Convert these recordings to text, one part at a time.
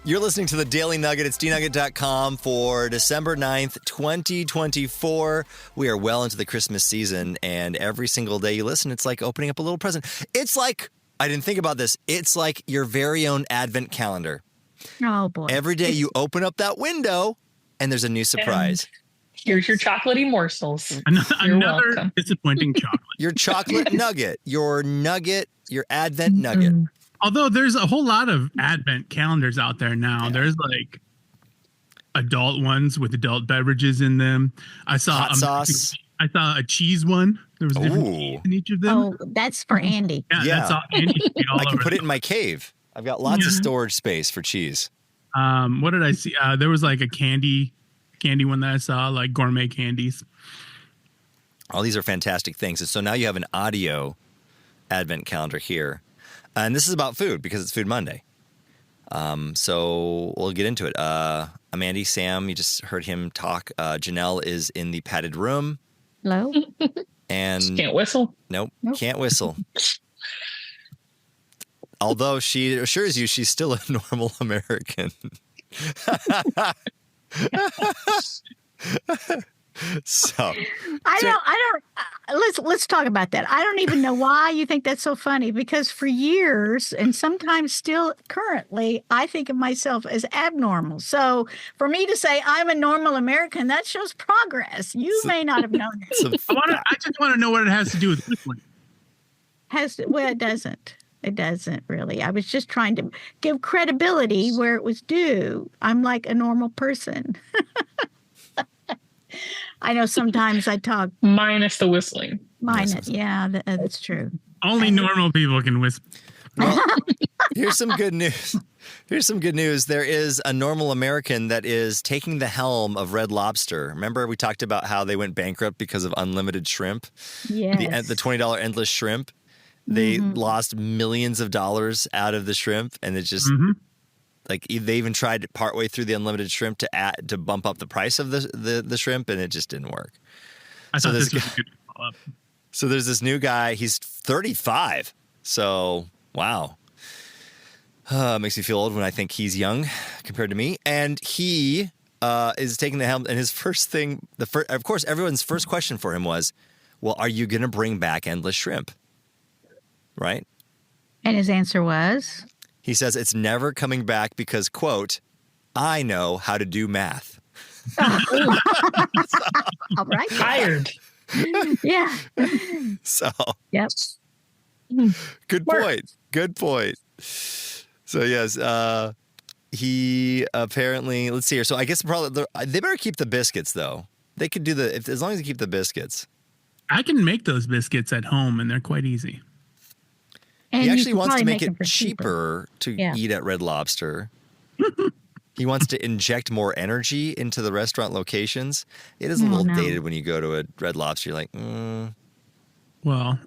You're listening to the Daily Nugget. It's dnugget.com for December 9th, 2024. We are well into the Christmas season, and every single day you listen, it's like opening up a little present. It's like, I didn't think about this, it's like your very own advent calendar. Oh, boy. Every day you open up that window, and there's a new surprise. And here's your chocolatey morsels. Another disappointing chocolate. Your chocolate nugget, your advent nugget. Although there's a whole lot of advent calendars out there now. Yeah. There's like adult ones with adult beverages in them. I saw hot sauce. I saw a cheese one. There was different cheese in each of them. Oh, that's for Andy. Yeah. That's all Andy. I can put it in my cave. I've got lots of storage space for cheese. What did I see? There was like a candy one that I saw, like gourmet candies. All these are fantastic things. And so now you have an audio advent calendar here. And this is about food because it's Food Monday. So we'll get into it. I'm Andy. Sam, you just heard him talk. Janelle is in the padded room. Hello. And she can't whistle. Nope, can't whistle. Although she assures you she's still a normal American. So let's talk about that. I don't even know why you think that's so funny, because for years and sometimes still currently, I think of myself as abnormal. So for me to say I'm a normal American, that shows progress. You may not have known that. I just want to know what it has to do with whistling. Well, it doesn't. It doesn't really. I was just trying to give credibility where it was due. I'm like a normal person. I know sometimes I talk. Minus the whistling. Yeah, that's true. Only normal people can whistle. Well, here's some good news. There is a normal American that is taking the helm of Red Lobster. Remember, we talked about how they went bankrupt because of unlimited shrimp? Yes. The $20 endless shrimp. They lost millions of dollars out of the shrimp, and it just like they even tried partway through the unlimited shrimp to bump up the price of the shrimp, and it just didn't work. I thought this was a good follow-up. So there's this new guy. He's 35. So wow, makes me feel old when I think he's young compared to me. And he is taking the helm. And his first thing, of course, everyone's first question for him was, "Well, are you going to bring back endless shrimp?" Right? And his answer was? He says it's never coming back because, quote, I know how to do math. All right. Tired. Yeah. So. Yep. Good point. So, yes, he apparently, let's see here. So I guess probably they better keep the biscuits, though. They could do as long as they keep the biscuits. I can make those biscuits at home, and they're quite easy. And he actually wants to make it cheaper to eat at Red Lobster. He wants to inject more energy into the restaurant locations. It is a little dated when you go to a Red Lobster. You're like, Well,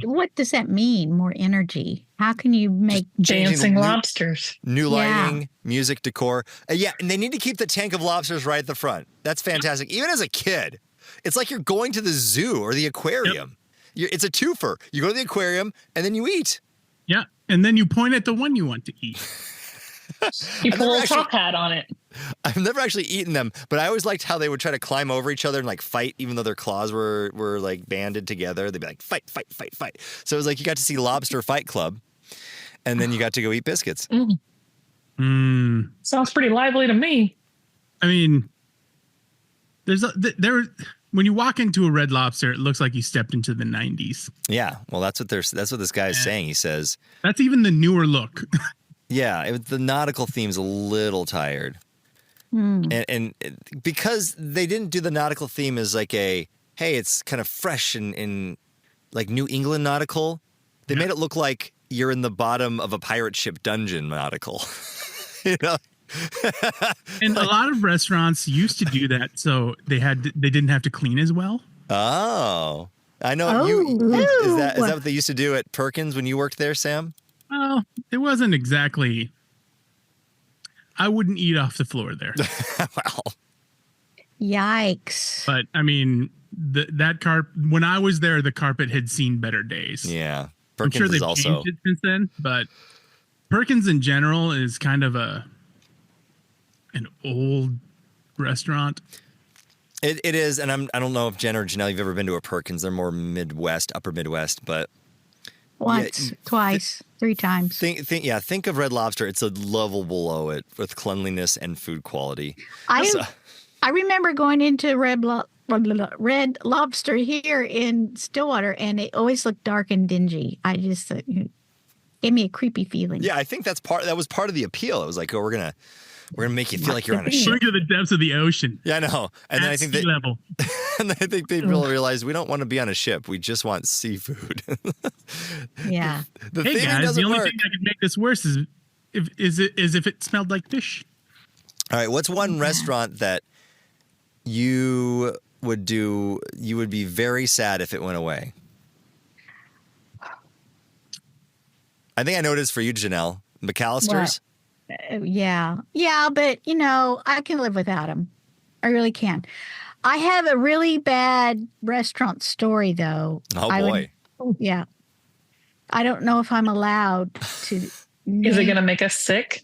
what does that mean? More energy? How can you make dancing lobsters? New lighting, music, decor. And they need to keep the tank of lobsters right at the front. That's fantastic. Even as a kid, it's like you're going to the zoo or the aquarium. Yep. It's a twofer. You go to the aquarium and then you eat. Yeah, and then you point at the one you want to eat. You put a little top hat on it. I've never actually eaten them, but I always liked how they would try to climb over each other and like fight, even though their claws were like banded together. They'd be like, fight, fight, fight, fight. So it was like you got to see Lobster Fight Club, and then you got to go eat biscuits. Sounds pretty lively to me. I mean, when you walk into a Red Lobster, it looks like you stepped into the 90s. Yeah, well, that's what this guy is saying. He says that's even the newer look. Yeah, the nautical theme's a little tired, and because they didn't do the nautical theme as like it's kind of fresh and like New England nautical. They made it look like you're in the bottom of a pirate ship dungeon nautical. You know. And a lot of restaurants used to do that, so they didn't have to clean as well. Oh, I know. Is that what they used to do at Perkins when you worked there, Sam? Well, it wasn't exactly. I wouldn't eat off the floor there. Well, yikes! But I mean, that when I was there, the carpet had seen better days. Yeah, Perkins I'm sure they've changed it since then, but. Perkins in general is kind of an old restaurant. It is, and I don't know if Jen or Janelle, you've ever been to a Perkins. They're more Midwest, upper Midwest, but Once, twice, 3 times. Think of Red Lobster. It's a level below it with cleanliness and food quality. I remember going into Red Lobster here in Stillwater, and it always looked dark and dingy. I just it gave me a creepy feeling. Yeah, I think that was part of the appeal. It was like, oh, we're gonna make you feel like you're on a ship. Look at the depths of the ocean. Yeah, I know. And then I think level. And I think they will realize we don't want to be on a ship. We just want seafood. Yeah. The Hey theming guys, doesn't the only work. thing that could make this worse is if it smelled like fish. All right, what's one restaurant that you would be very sad if it went away? I think I know it is for you, Janelle. McAllister's? Yeah, but I can live without them. I really can. I have a really bad restaurant story, though. Oh, boy. Yeah. I don't know if I'm allowed to. Is it going to make us sick?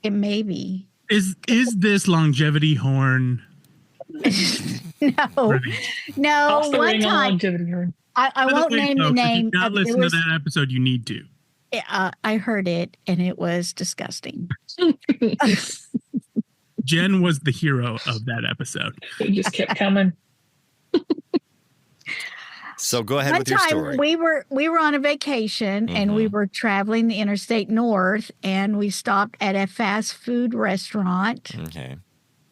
It may be. Is this longevity horn? No. Off the One ring on time, longevity horn. I won't name the name. If you not listen to that episode, you need to. I heard it, and it was disgusting. Jen was the hero of that episode. It just kept coming. So go ahead One with your time story. we were on a vacation and we were traveling the interstate north, and we stopped at a fast food restaurant. Okay.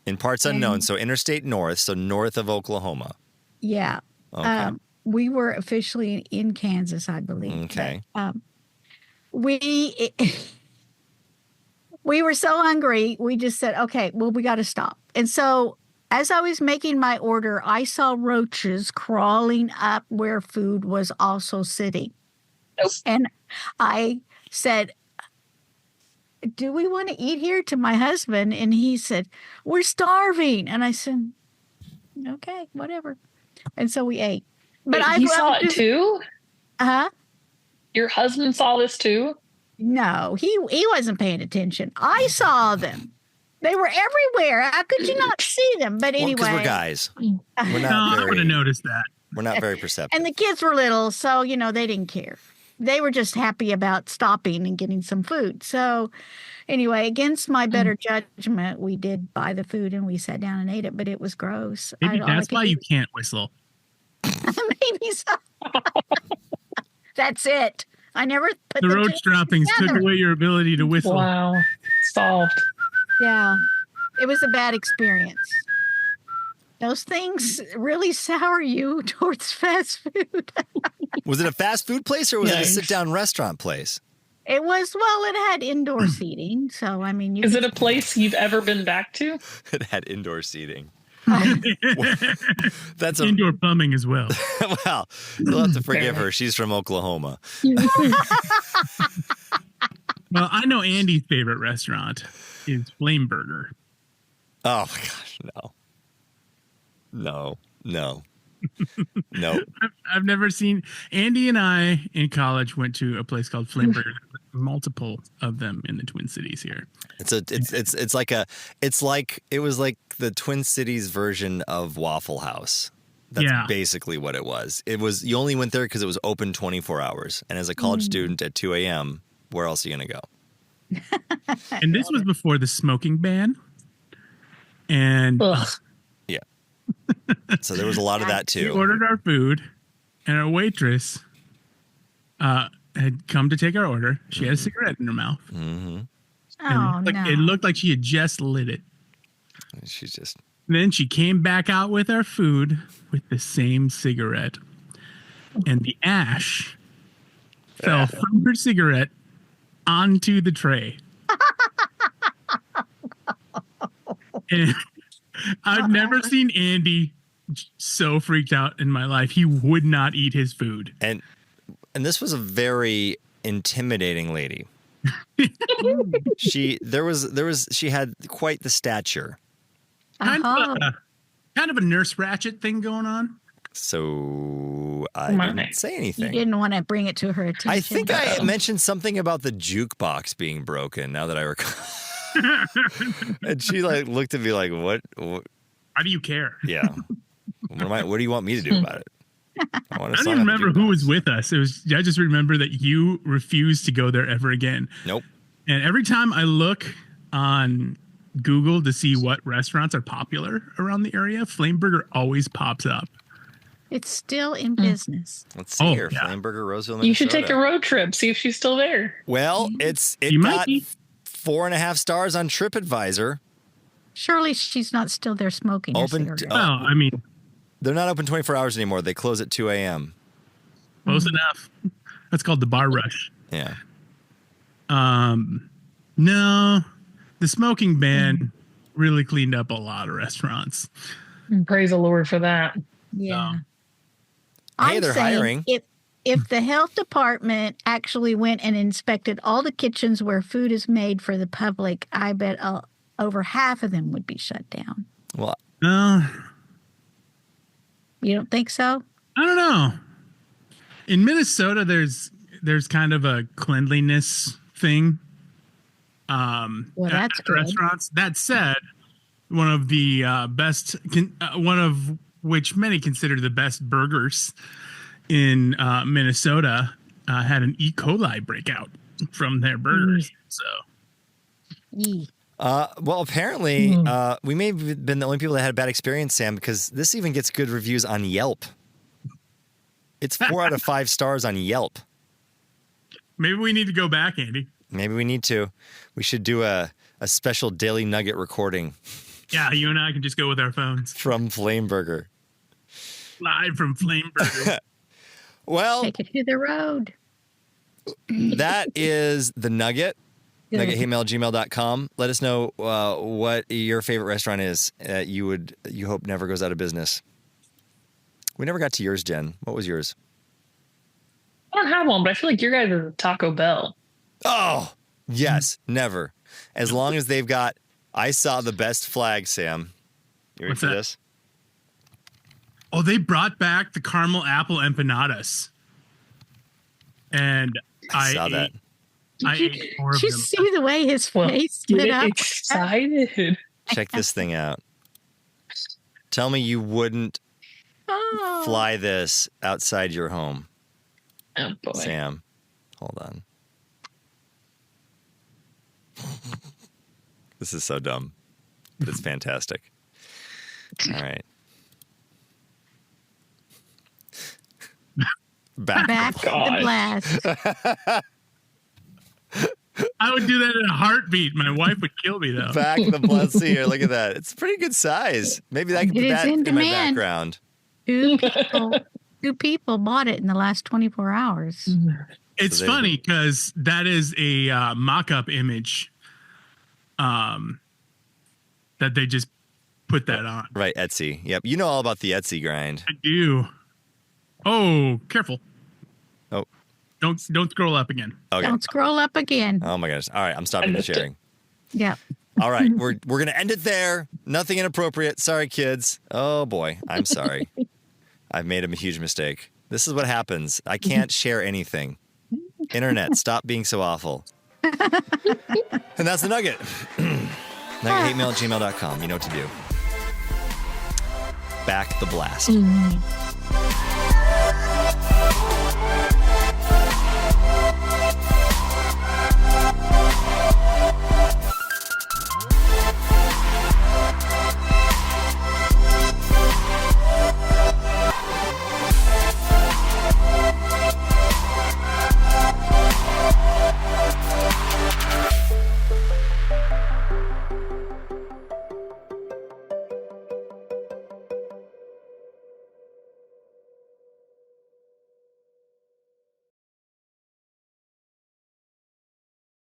In parts unknown, so interstate north, so north of Oklahoma. Yeah. Okay. We were officially in Kansas, I believe. Okay. But, we were so hungry, we just said, okay, well, we got to stop. And so as I was making my order, I saw roaches crawling up where food was also sitting. Nope. And I said, do we want to eat here, to my husband? And he said, we're starving. And I said, okay, whatever. And so we ate. But he saw it too? Huh? Your husband saw this too? No, he wasn't paying attention. I saw them. They were everywhere. How could you not see them? But anyway. Because we're guys. We're I would have noticed that. We're not very perceptive. And the kids were little, so, they didn't care. They were just happy about stopping and getting some food. So anyway, against my better judgment, we did buy the food and we sat down and ate it, but it was gross. Maybe that's why you can't whistle. Maybe so. That's it. I never put The roach droppings took away your ability to whistle. Wow. Solved. Yeah. It was a bad experience. Those things really sour you towards fast food. Was it a fast food place or was it a Nice. sit-down restaurant place? It was, it had indoor seating. So, I mean, Is it a place you've ever been back to? It had indoor seating. it? That's Indoor plumbing as well. well, you'll have to forgive her. She's from Oklahoma. Well, I know Andy's favorite restaurant is Flame Burger. Oh my gosh, no. No. I've never seen. Andy and I in college went to a place called Flame Burger. Multiple of them in the Twin Cities here. It was like the Twin Cities version of Waffle House. That's basically what it was. You only went there because it was open 24 hours. And as a college student at 2 a.m., where else are you going to go? And this was before the smoking ban. And Yeah. So there was a lot of that we too. ordered our food, and our waitress had come to take our order. She had a cigarette in her mouth. Mm-hmm. Oh, no. It looked like she had just lit it. She's just. Then she came back out with our food with the same cigarette. And the ash fell from her cigarette onto the tray. And I've never seen Andy so freaked out in my life. He would not eat his food. And this was a very intimidating lady. She had quite the stature. Kind of a Nurse Ratched thing going on. So I didn't say You anything. didn't want to bring it to her attention. I think I mentioned something about the jukebox being broken. Now that I recall, and she like looked at me like, "What? How do you care? Yeah. What do you want me to do about it?" I don't even remember who was with us. I just remember that you refused to go there ever again. Nope. And every time I look on Google to see what restaurants are popular around the area, Flameburger always pops up. It's still in business. Let's see here. Yeah. Flameburger, Roseville, Minnesota. You should take a road trip, see if she's still there. Well, it might got be. 4.5 stars on TripAdvisor. Surely she's not still there smoking. her cigarette. Well, I mean, They're not open 24 hours anymore. They close at 2 a.m. close enough. That's called the bar rush. Yeah. No, the smoking ban really cleaned up a lot of restaurants. Praise the Lord for that. Yeah. Hey, I'm they're saying hiring. If the health department actually went and inspected all the kitchens where food is made for the public, I bet over half of them would be shut down. Well, You don't think so? I don't know. In Minnesota, there's kind of a cleanliness thing. Well, at that's good. restaurants. That said, one of the best, one of which many consider the best burgers in Minnesota, had an E. coli breakout from their burgers. So, Yee. well, apparently, we may have been the only people that had a bad experience, Sam, because this even gets good reviews on Yelp. It's 4 out of 5 stars on Yelp. maybe we need to go back, Andy. Maybe we need to. We should do a special Daily Nugget recording Yeah, you and I can just go with our phones from Flameburger. live from Flameburger. Well, Take it to the road. that is the Nugget. Good. NuggetHateMail@gmail.com. Let us know what your favorite restaurant is you hope never goes out of business. We never got to yours, Jen. What was yours? I don't have one, but I feel like your guys are Taco Bell. Oh, yes, never. As long as they've got, I saw the best flag, Sam. You ready What's for that? this? Oh, they brought back the caramel apple empanadas. And I saw that. I Did ate 4 of you them. see the way his Well, face get lit up? excited. Check this thing out. Tell me you wouldn't Oh. fly this outside your home, Oh boy. Sam. Hold on. This is so dumb, but it's fantastic. All right. Back to the God. blast. I would do that in a heartbeat. My wife would kill me, though. Back the blast here. Look at that. It's a pretty good size. Maybe I can It put is that in in my demand. background. Two people bought it in the last 24 hours. It's So there you funny because that is a mock-up image that they just put that on. Right, Etsy. Yep. You know all about the Etsy grind. I do. Oh, careful. Oh. Don't scroll up again. Okay. Don't scroll up again. Oh my gosh. All right, I'm stopping the missed it. sharing. Yeah. All right, we're gonna end it there. Nothing inappropriate. Sorry, kids. Oh boy, I'm sorry. I've made a huge mistake. This is what happens. I can't share anything. Internet, stop being so awful. And that's the Nugget. NuggetHateMail@gmail.com. You know what to do. Back the blast.